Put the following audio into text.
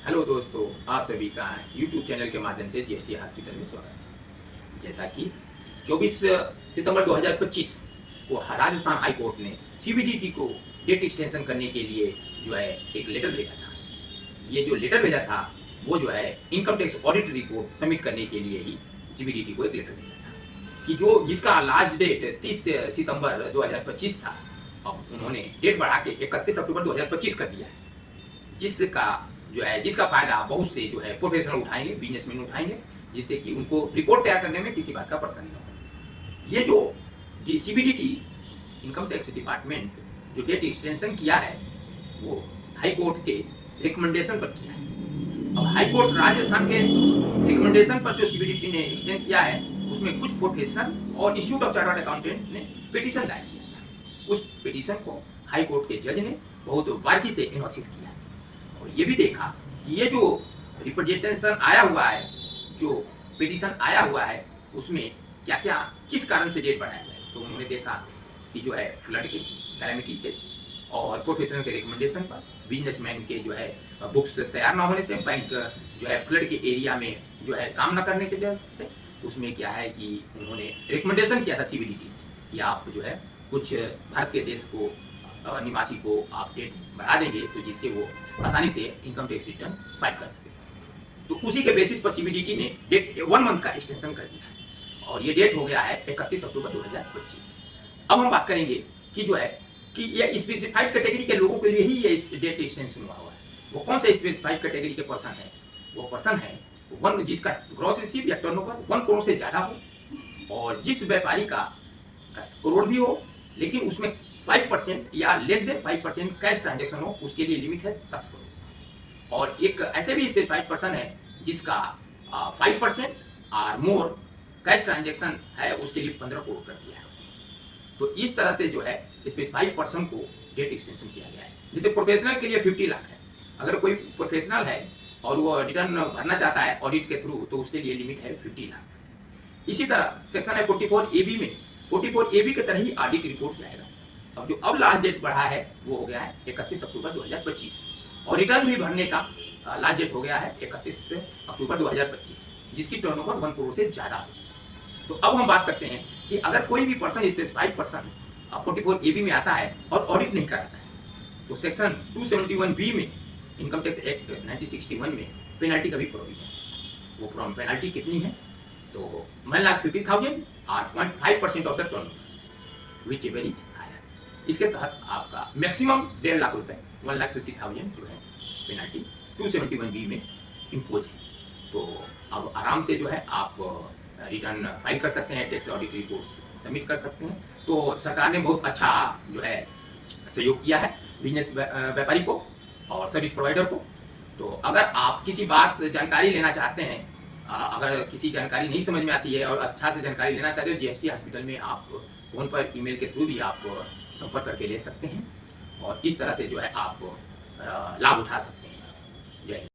Hello दोस्तों, आप सभी का यूट्यूब चैनल के माध्यम से जीएसटी हॉस्पिटल में स्वागत है। जैसा कि 24 सितंबर 2025 को राजस्थान हाई कोर्ट ने सीबीडीटी को डेट एक्सटेंशन करने के लिए जो है एक लेटर भेजा था। ये जो लेटर भेजा था वो जो है income tax audit report submit करने के लिए ही सीबीडीटी को एक लेटर भेजा था कि जो जिसका लास्ट डेट 30 सितंबर 2025 था, अब उन्होंने डेट बढ़ा के 31 अक्टूबर 2025 कर दिया है, जिसका फायदा बहुत से जो है प्रोफेशनल उठाएंगे, बिजनेसमैन उठाएंगे, जिससे कि उनको रिपोर्ट तैयार करने में किसी बात का परेशानी न हो। ये जो सीबीडीटी इनकम टैक्स डिपार्टमेंट जो डेट एक्सटेंशन किया है वो हाई कोर्ट के रिकमेंडेशन पर किया है। अब हाई कोर्ट राजस्थान के रिकमेंडेशन पर जो सीबीडीटी ने एक्सटेंड किया है उसमें कुछ प्रोफेशनल और इंस्टीट्यूट ऑफ चार्टर्ड अकाउंटेंट ने पिटीशन दायर किया था। उस पिटीशन को हाई कोर्ट के जज ने बहुत बारीकी से एनालिसिस किया और ये भी देखा कि ये जो रिप्रेजेंटेशन आया हुआ है, जो पिटीशन आया हुआ है, उसमें क्या क्या किस कारण से डेट बढ़ाया जाए। तो उन्होंने देखा कि जो है फ्लड के, कैलेमिटी के और प्रोफेशनल के रिकमेंडेशन पर, बिजनेसमैन के जो है बुक्स तैयार ना होने से, बैंक जो है फ्लड के एरिया में जो है काम ना करने के चलते, उसमें क्या है कि उन्होंने रिकमेंडेशन किया था सीबीडीटी कि आप जो है कुछ भारत के देश को निवासी को आप डेट बढ़ा देंगे तो जिससे वो आसानी से इनकम टैक्स रिटर्न फाइल कर सके। तो उसी के बेसिस पर सीबीडीटी ने डेट 1 मंथ का एक्सटेंशन कर दिया है और ये डेट हो गया है 31 अक्टूबर 2025। अब हम बात करेंगे कि जो है कि ये स्पेसिफाइड कैटेगरी के लोगों के लिए ही ये डेट एक्सटेंशन हुआ है। वो कौन सा स्पेसिफाइड कैटेगरी के पर्सन है? वो पर्सन है वन जिसका ग्रॉस रिसीव या टर्नओवर 1 करोड़ से ज़्यादा हो और जिस व्यापारी का 10 करोड़ भी हो लेकिन उसमें 5% या लेस देन 5% कैश ट्रांजैक्शन हो, उसके लिए लिमिट है 10 करोड़। और एक ऐसे भी स्पेसिफाइड पर्सन है जिसका 5% और मोर कैश ट्रांजैक्शन है, उसके लिए 15 करोड़ कर दिया है। तो इस तरह से जो है स्पेसिफाइड पर्सन को डेट एक्सटेंशन किया गया है। जैसे प्रोफेशनल के लिए 50 लाख है। अगर कोई प्रोफेशनल है और वो रिटर्न भरना चाहता है ऑडिट के थ्रू, तो उसके लिए लिमिट है 50 लाख। इसी तरह सेक्शन है 44AB में, 44AB के तरह ही ऑडिट रिपोर्ट जाएगा। अब जो अब लास्ट डेट बढ़ा है वो हो गया है 31 अक्टूबर 2025 और रिटर्न भी भरने का लास्ट डेट हो गया है 31 अक्टूबर 2025, जिसकी टर्नओवर 1 करोड़ से ज़्यादा हो। तो अब हम बात करते हैं कि अगर कोई भी पर्सन, स्पेसिफाइड पर्सन 44AB में आता है और ऑडिट नहीं कराता है तो सेक्शन 271B में इनकम टैक्स एक्ट 1961 में पेनल्टी का भी प्रोविजन। वो पेनल्टी कितनी है? तो 1,50,000 और 0.5% of the turnover which is higher. इसके तहत आपका मैक्सिमम 1.5 लाख रुपए, 1,50,000 जो है पेनल्टी 271B में इम्पोज है। तो अब आराम से जो है आप रिटर्न फाइल कर सकते हैं, टैक्स ऑडिट रिपोर्ट्स सबमिट कर सकते हैं। तो सरकार ने बहुत अच्छा जो है सहयोग किया है बिजनेस व्यापारी को और सर्विस प्रोवाइडर को। तो अगर आप किसी बात जानकारी लेना चाहते हैं, अगर किसी जानकारी नहीं समझ में आती है और अच्छा से जानकारी लेना चाहते हो, जीएसटी हॉस्पिटल में आप फोन पर, ईमेल के थ्रू भी आप संपर्क करके ले सकते हैं और इस तरह से जो है आप लाभ उठा सकते हैं। जय हिंद।